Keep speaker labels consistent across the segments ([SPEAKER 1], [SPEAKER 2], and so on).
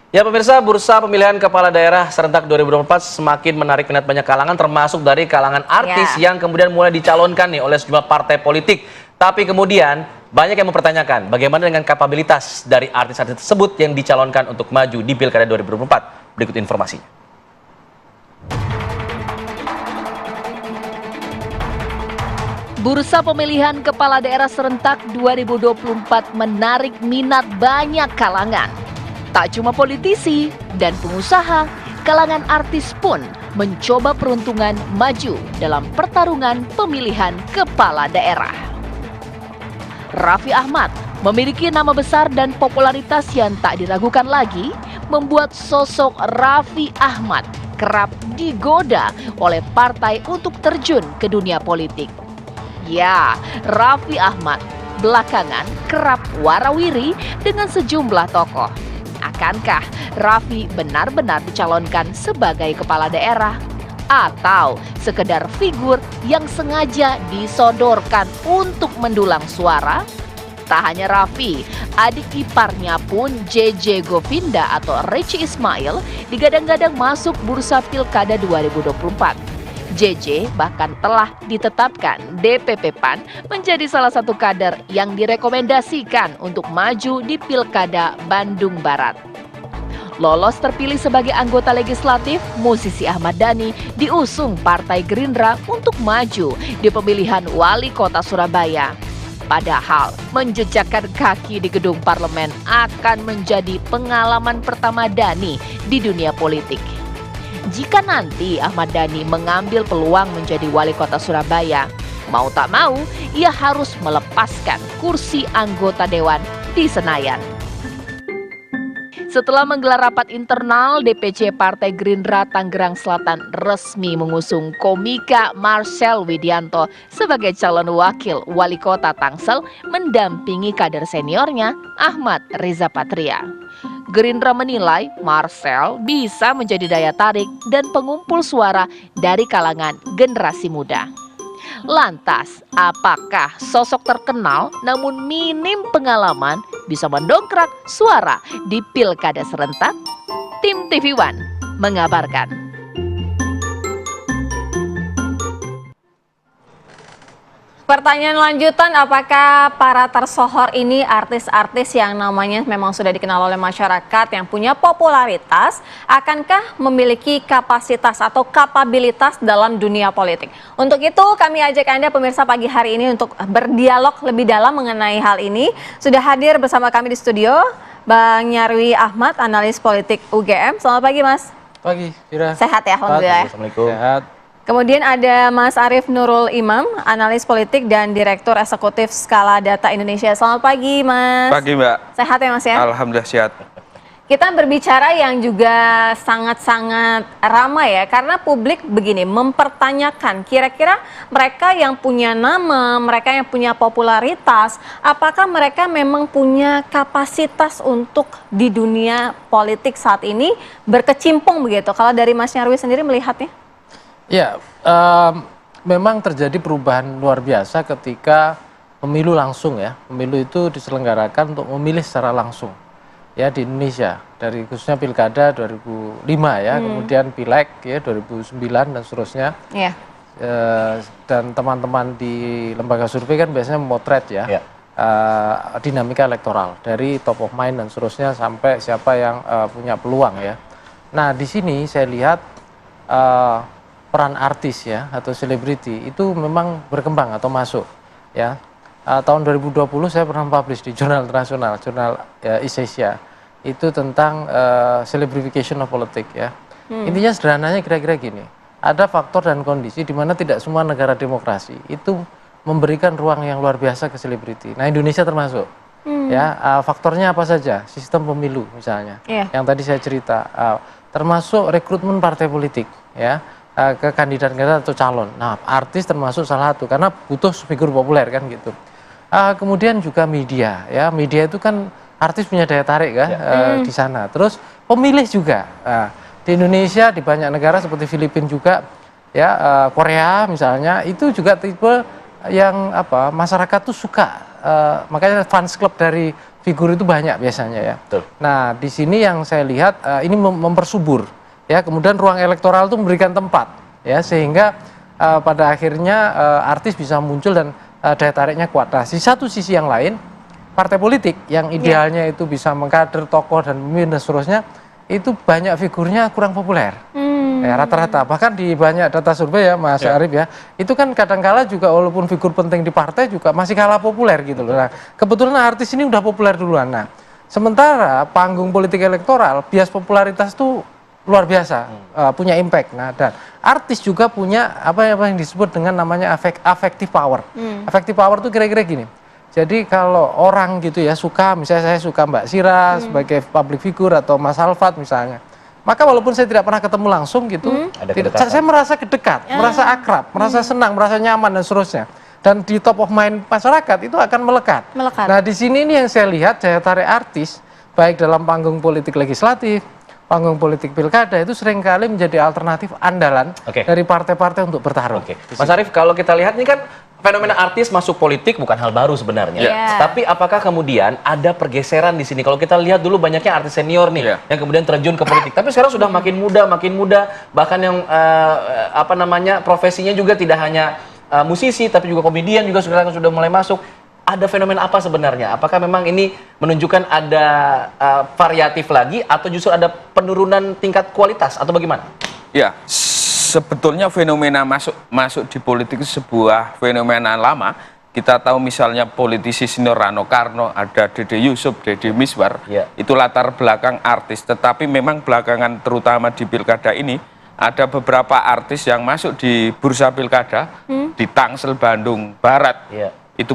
[SPEAKER 1] Ya pemirsa, bursa pemilihan kepala daerah serentak 2024 semakin menarik minat banyak kalangan, termasuk dari kalangan artis yang kemudian mulai dicalonkan nih oleh sejumlah partai politik. Tapi kemudian banyak yang mempertanyakan bagaimana dengan kapabilitas dari artis-artis tersebut yang dicalonkan untuk maju di Pilkada 2024. Berikut informasinya.
[SPEAKER 2] Bursa pemilihan kepala daerah serentak 2024 menarik minat banyak kalangan. Tak cuma politisi dan pengusaha, kalangan artis pun mencoba peruntungan maju dalam pertarungan pemilihan kepala daerah. Raffi Ahmad memiliki nama besar dan popularitas yang tak diragukan lagi, membuat sosok Raffi Ahmad kerap digoda oleh partai untuk terjun ke dunia politik. Ya, Raffi Ahmad belakangan kerap warawiri dengan sejumlah tokoh. Akankah Raffi benar-benar dicalonkan sebagai kepala daerah? Atau sekedar figur yang sengaja disodorkan untuk mendulang suara? Tak hanya Raffi, adik iparnya pun JJ Govinda atau Reci Ismail digadang-gadang masuk bursa Pilkada 2024. JJ bahkan telah ditetapkan DPP PAN menjadi salah satu kader yang direkomendasikan untuk maju di Pilkada Bandung Barat. Lolos terpilih sebagai anggota legislatif, musisi Ahmad Dhani diusung Partai Gerindra untuk maju di pemilihan wali kota Surabaya. Padahal menjejakkan kaki di gedung parlemen akan menjadi pengalaman pertama Dhani di dunia politik. Jika nanti Ahmad Dhani mengambil peluang menjadi wali kota Surabaya, mau tak mau ia harus melepaskan kursi anggota dewan di Senayan. Setelah menggelar rapat internal, DPC Partai Gerindra Tangerang Selatan resmi mengusung komika Marcel Widianto sebagai calon wakil wali kota Tangsel mendampingi kader seniornya Ahmad Riza Patria. Gerindra menilai Marcel bisa menjadi daya tarik dan pengumpul suara dari kalangan generasi muda. Lantas, apakah sosok terkenal namun minim pengalaman bisa mendongkrak suara di Pilkada serentak? Tim TV One mengabarkan.
[SPEAKER 3] Pertanyaan lanjutan, apakah para tersohor ini artis-artis yang namanya memang sudah dikenal oleh masyarakat yang punya popularitas, akankah memiliki kapasitas atau kapabilitas dalam dunia politik? Untuk itu kami ajak Anda pemirsa pagi hari ini untuk berdialog lebih dalam mengenai hal ini. Sudah hadir bersama kami di studio Bang Nyarwi Ahmad, analis politik UGM. Selamat pagi Mas.
[SPEAKER 4] Pagi, Kira.
[SPEAKER 3] Sehat ya, alhamdulillah.
[SPEAKER 1] Assalamualaikum.
[SPEAKER 4] Sehat.
[SPEAKER 3] Kemudian ada Mas Arief Nurul Imam, analis politik dan Direktur Eksekutif Skala Data Indonesia. Selamat pagi, Mas.
[SPEAKER 4] Pagi, Mbak.
[SPEAKER 3] Sehat ya, Mas ya?
[SPEAKER 4] Alhamdulillah sehat.
[SPEAKER 3] Kita berbicara yang juga sangat-sangat ramai ya, karena publik begini, mempertanyakan kira-kira mereka yang punya nama, mereka yang punya popularitas, apakah mereka memang punya kapasitas untuk di dunia politik saat ini berkecimpung begitu? Kalau dari Mas Nyarwi sendiri melihatnya?
[SPEAKER 4] Ya, memang terjadi perubahan luar biasa ketika pemilu langsung ya. Pemilu itu diselenggarakan untuk memilih secara langsung ya di Indonesia. Dari khususnya Pilkada 2005 ya, kemudian Pileg ya 2009 dan seterusnya.
[SPEAKER 3] Iya.
[SPEAKER 4] Dan teman-teman di lembaga survei kan biasanya memotret ya. Dinamika elektoral dari top of mind dan seterusnya sampai siapa yang punya peluang ya. Nah, di sini saya lihat peran artis ya atau selebriti itu memang berkembang atau masuk ya. Tahun 2020 saya pernah publish di jurnal internasional, jurnal East Asia itu tentang celebrification of politics ya. Intinya sederhananya kira-kira gini, ada faktor dan kondisi di mana tidak semua negara demokrasi itu memberikan ruang yang luar biasa ke selebriti. Nah, Indonesia termasuk ya. Faktornya apa saja? Sistem pemilu misalnya yang tadi saya cerita, termasuk rekrutmen partai politik ya, ke kandidat-kandidat atau calon. Nah, artis termasuk salah satu karena butuh figur populer kan gitu. Kemudian juga media ya, media itu kan artis punya daya tarik kan di sana. Terus pemilih juga di Indonesia, di banyak negara seperti Filipina juga ya, Korea misalnya itu juga tipe yang apa masyarakat tuh suka, makanya fans club dari figur itu banyak biasanya ya.
[SPEAKER 1] Betul.
[SPEAKER 4] Nah, di sini yang saya lihat ini mempersubur ya, kemudian ruang elektoral itu memberikan tempat ya, sehingga pada akhirnya artis bisa muncul dan daya tariknya kuat. Nah, di satu sisi yang lain, partai politik yang idealnya itu bisa mengkader tokoh dan pemimpin dan seterusnya, itu banyak figurnya kurang populer. Ya, rata-rata, bahkan di banyak data survei ya Mas Arief ya, itu kan kadangkala juga walaupun figur penting di partai juga masih kalah populer gitu loh. Nah, kebetulan artis ini udah populer duluan. Nah, sementara panggung politik elektoral, bias popularitas tuh luar biasa, punya impact. Nah, dan artis juga punya apa yang disebut dengan namanya affective power. Affective power tuh kira-kira gini. Jadi kalau orang gitu ya suka, misalnya saya suka Mbak Sira sebagai public figure atau Mas Alfat misalnya, maka walaupun saya tidak pernah ketemu langsung gitu, saya merasa dekat, merasa akrab, merasa senang, merasa nyaman dan seterusnya. Dan di top of mind masyarakat itu akan melekat. Nah, di sini ini yang saya lihat daya tarik artis baik dalam panggung politik legislatif, panggung politik pilkada itu seringkali menjadi alternatif andalan dari partai-partai untuk bertarung.
[SPEAKER 1] Mas Arief, kalau kita lihat ini kan fenomena artis masuk politik bukan hal baru sebenarnya. Tapi apakah kemudian ada pergeseran di sini? Kalau kita lihat dulu banyaknya artis senior nih yang kemudian terjun ke politik. Tapi sekarang sudah makin muda, bahkan yang profesinya juga tidak hanya musisi tapi juga komedian juga sudah mulai masuk. Ada fenomena apa sebenarnya? Apakah memang ini menunjukkan ada variatif lagi atau justru ada penurunan tingkat kualitas atau bagaimana?
[SPEAKER 5] Ya, sebetulnya fenomena masuk di politik itu sebuah fenomena lama. Kita tahu misalnya politisi senior Rano Karno, ada Dede Yusuf, Deddy Miswar, itu latar belakang artis. Tetapi memang belakangan terutama di pilkada ini ada beberapa artis yang masuk di bursa pilkada di Tangsel Bandung Barat. Itu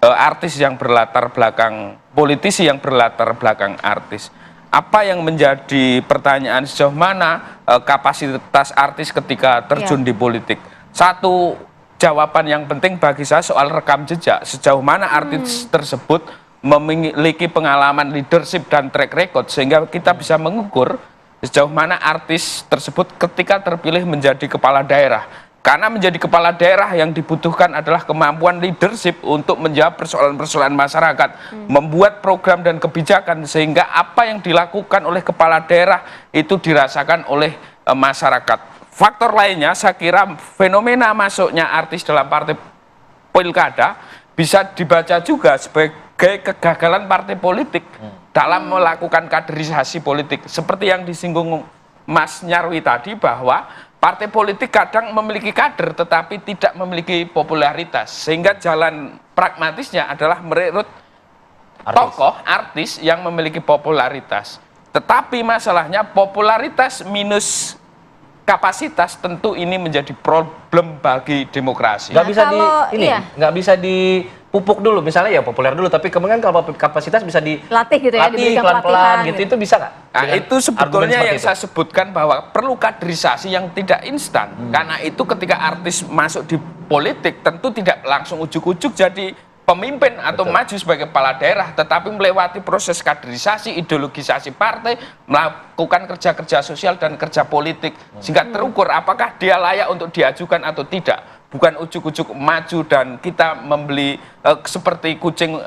[SPEAKER 5] artis yang berlatar belakang, politisi yang berlatar belakang artis. Apa yang menjadi pertanyaan sejauh mana kapasitas artis ketika terjun di politik? Satu jawaban yang penting bagi saya soal rekam jejak. Sejauh mana artis tersebut memiliki pengalaman leadership dan track record sehingga kita bisa mengukur sejauh mana artis tersebut ketika terpilih menjadi kepala daerah. Karena menjadi kepala daerah yang dibutuhkan adalah kemampuan leadership untuk menjawab persoalan-persoalan masyarakat, membuat program dan kebijakan sehingga apa yang dilakukan oleh kepala daerah itu dirasakan oleh masyarakat. Faktor lainnya saya kira fenomena masuknya artis dalam partai pilkada bisa dibaca juga sebagai kegagalan partai politik dalam melakukan kaderisasi politik. Seperti yang disinggung Mas Nyarwi tadi bahwa partai politik kadang memiliki kader tetapi tidak memiliki popularitas. Sehingga jalan pragmatisnya adalah merekrut tokoh artis yang memiliki popularitas. Tetapi masalahnya popularitas minus kapasitas tentu ini menjadi problem bagi demokrasi.
[SPEAKER 1] Nggak bisa dipupuk dulu, misalnya ya populer dulu, tapi kemudian kalau kapasitas bisa
[SPEAKER 3] dilatih gitu ya,
[SPEAKER 1] diberikan pelan-pelan gitu, itu bisa nggak?
[SPEAKER 5] Nah, itu sebetulnya yang saya sebutkan bahwa perlu kaderisasi yang tidak instan. Karena itu ketika artis masuk di politik tentu tidak langsung ujuk-ujuk jadi pemimpin atau maju sebagai kepala daerah, tetapi melewati proses kaderisasi, ideologisasi partai, melakukan kerja-kerja sosial dan kerja politik sehingga terukur apakah dia layak untuk diajukan atau tidak. Bukan ujuk-ujuk maju dan kita membeli seperti kucing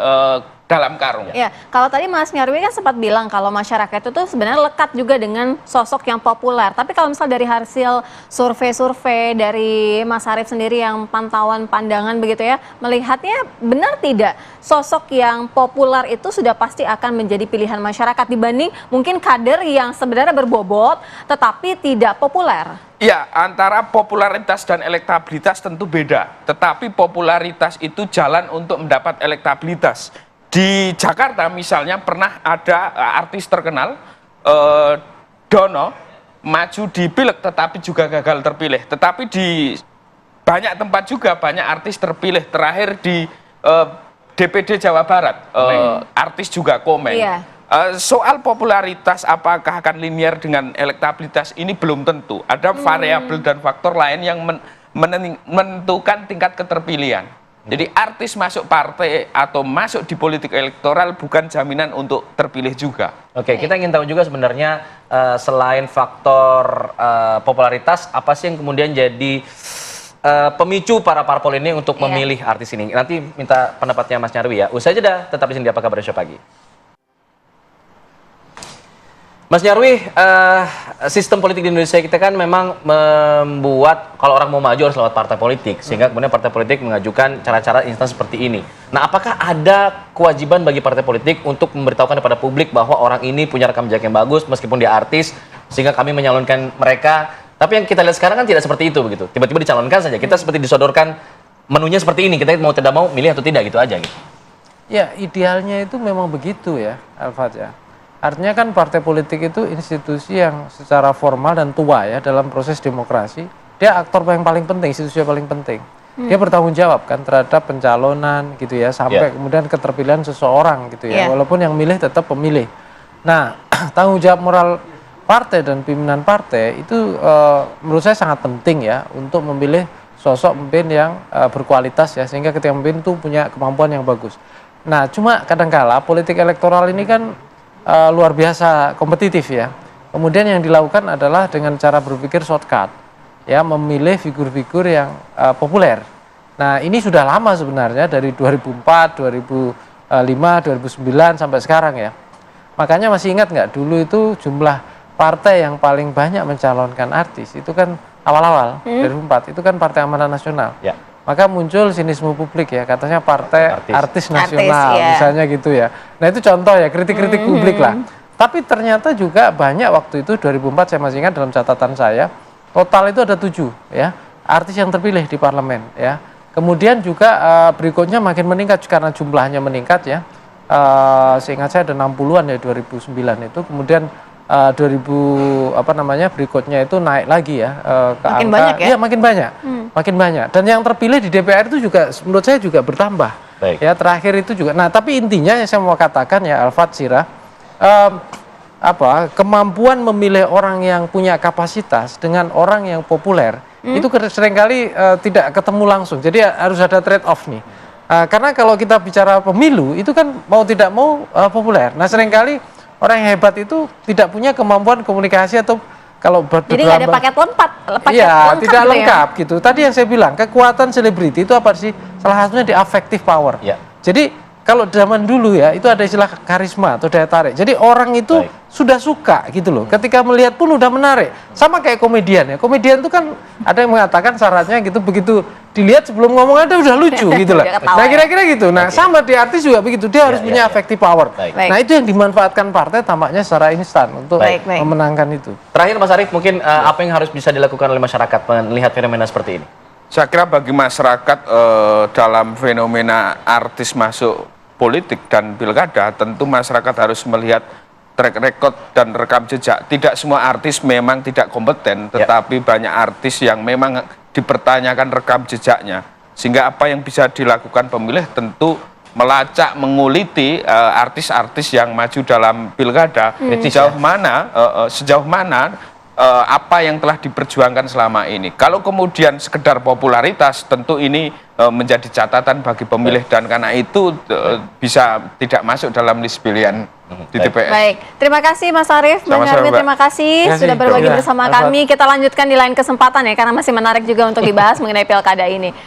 [SPEAKER 5] dalam karung.
[SPEAKER 3] Ya, kalau tadi Mas Nyarwi kan sempat bilang kalau masyarakat itu tuh sebenarnya lekat juga dengan sosok yang populer. Tapi kalau misal dari hasil survei-survei dari Mas Arief sendiri yang pantauan pandangan begitu ya, melihatnya benar tidak sosok yang populer itu sudah pasti akan menjadi pilihan masyarakat dibanding mungkin kader yang sebenarnya berbobot tetapi tidak populer?
[SPEAKER 5] Ya, antara popularitas dan elektabilitas tentu beda. Tetapi popularitas itu jalan untuk mendapat elektabilitas. Di Jakarta misalnya pernah ada artis terkenal Dono maju di pileg tetapi juga gagal terpilih. Tetapi di banyak tempat juga banyak artis terpilih. Terakhir di DPD Jawa Barat artis juga Komeng. Soal popularitas apakah akan linear dengan elektabilitas ini belum tentu. Ada variabel dan faktor lain yang menentukan tingkat keterpilihan. Jadi artis masuk partai atau masuk di politik elektoral bukan jaminan untuk terpilih juga.
[SPEAKER 1] Oke, kita ingin tahu juga sebenarnya selain faktor popularitas, apa sih yang kemudian jadi pemicu para parpol ini untuk memilih artis ini? Nanti minta pendapatnya Mas Nyarwi ya. Usai jeda, tetap di sini di Apa Kabar Indonesia Pagi. Mas Nyarwi, sistem politik di Indonesia kita kan memang membuat kalau orang mau maju harus lewat partai politik, sehingga kemudian partai politik mengajukan cara-cara instan seperti ini. Nah, apakah ada kewajiban bagi partai politik untuk memberitahukan kepada publik bahwa orang ini punya rekam jejak yang bagus meskipun dia artis, sehingga kami menyalonkan mereka? Tapi yang kita lihat sekarang kan tidak seperti itu begitu. Tiba-tiba dicalonkan saja, kita seperti disodorkan menunya seperti ini, kita mau tidak mau milih atau tidak gitu aja gitu.
[SPEAKER 4] Ya, idealnya itu memang begitu ya, Alfat ya. Artinya kan partai politik itu institusi yang secara formal dan tua ya dalam proses demokrasi. Dia aktor yang paling penting, institusi yang paling penting. Dia bertanggung jawab kan terhadap pencalonan gitu ya, sampai kemudian keterpilihan seseorang gitu ya. Walaupun yang milih tetap pemilih. Nah, tanggung jawab moral partai dan pimpinan partai itu menurut saya sangat penting ya untuk memilih sosok pemimpin yang berkualitas ya, sehingga ketika memimpin itu punya kemampuan yang bagus. Nah, cuma kadangkala politik elektoral ini kan luar biasa kompetitif ya. Kemudian yang dilakukan adalah dengan cara berpikir shortcut, ya, memilih figur-figur yang populer. Nah, ini sudah lama sebenarnya dari 2004, 2005, 2009 sampai sekarang ya. Makanya masih ingat nggak dulu itu jumlah partai yang paling banyak mencalonkan artis itu kan awal-awal 2004 itu kan Partai Amanat Nasional.
[SPEAKER 1] Ya.
[SPEAKER 4] Maka muncul sinisme publik ya, katanya partai artis nasional, misalnya gitu ya. Nah itu contoh ya, kritik-kritik publik lah. Tapi ternyata juga banyak waktu itu 2004 saya masih ingat dalam catatan saya, total itu ada 7 ya, artis yang terpilih di parlemen ya. Kemudian juga berikutnya makin meningkat karena jumlahnya meningkat ya. Seingat saya ada 60-an ya 2009 itu. Kemudian 2000 berikutnya itu naik lagi ya ke
[SPEAKER 3] makin
[SPEAKER 4] angka
[SPEAKER 3] banyak ya?
[SPEAKER 4] Iya, makin banyak. Makin banyak. Dan yang terpilih di DPR itu juga menurut saya juga bertambah.
[SPEAKER 1] Baik.
[SPEAKER 4] Ya, terakhir itu juga. Nah, tapi intinya yang saya mau katakan ya Alfat Sirah, kemampuan memilih orang yang punya kapasitas dengan orang yang populer itu seringkali tidak ketemu langsung. Jadi harus ada trade off nih. Karena kalau kita bicara pemilu itu kan mau tidak mau populer. Nah, seringkali orang yang hebat itu tidak punya kemampuan komunikasi atau kalau
[SPEAKER 3] jadi nggak ada paket lengkap.
[SPEAKER 4] Iya, tidak
[SPEAKER 3] gitu
[SPEAKER 4] lengkap gitu. Tadi yang saya bilang kekuatan selebriti itu apa sih? Salah satunya di affective power.
[SPEAKER 1] Ya.
[SPEAKER 4] Jadi kalau zaman dulu ya itu ada istilah karisma atau daya tarik. Jadi orang itu sudah suka gitu loh. Ketika melihat pun udah menarik. Sama kayak komedian ya. Komedian itu kan ada yang mengatakan syaratnya gitu begitu dilihat sebelum ngomong ada udah lucu gitu lah. Nah kira-kira gitu. Nah sama di artis juga begitu. Dia harus punya affective power. Nah itu yang dimanfaatkan partai tampaknya secara instan untuk memenangkan itu.
[SPEAKER 1] Terakhir Mas Arief, mungkin apa yang harus bisa dilakukan oleh masyarakat melihat fenomena seperti ini?
[SPEAKER 5] Saya kira bagi masyarakat dalam fenomena artis masuk politik dan pilkada, tentu masyarakat harus melihat track record dan rekam jejak. Tidak semua artis memang tidak kompeten, tetapi banyak artis yang memang dipertanyakan rekam jejaknya. Sehingga apa yang bisa dilakukan pemilih tentu melacak, menguliti artis-artis yang maju dalam pilkada, sejauh mana apa yang telah diperjuangkan selama ini. Kalau kemudian sekedar popularitas, tentu ini menjadi catatan bagi pemilih dan karena itu bisa tidak masuk dalam list pilihan di TPS.
[SPEAKER 3] Baik, terima kasih Mas Arief, Bang Nyarwi, terima kasih sudah berbagi bersama kami. Kita lanjutkan di lain kesempatan ya, karena masih menarik juga untuk dibahas mengenai pilkada ini.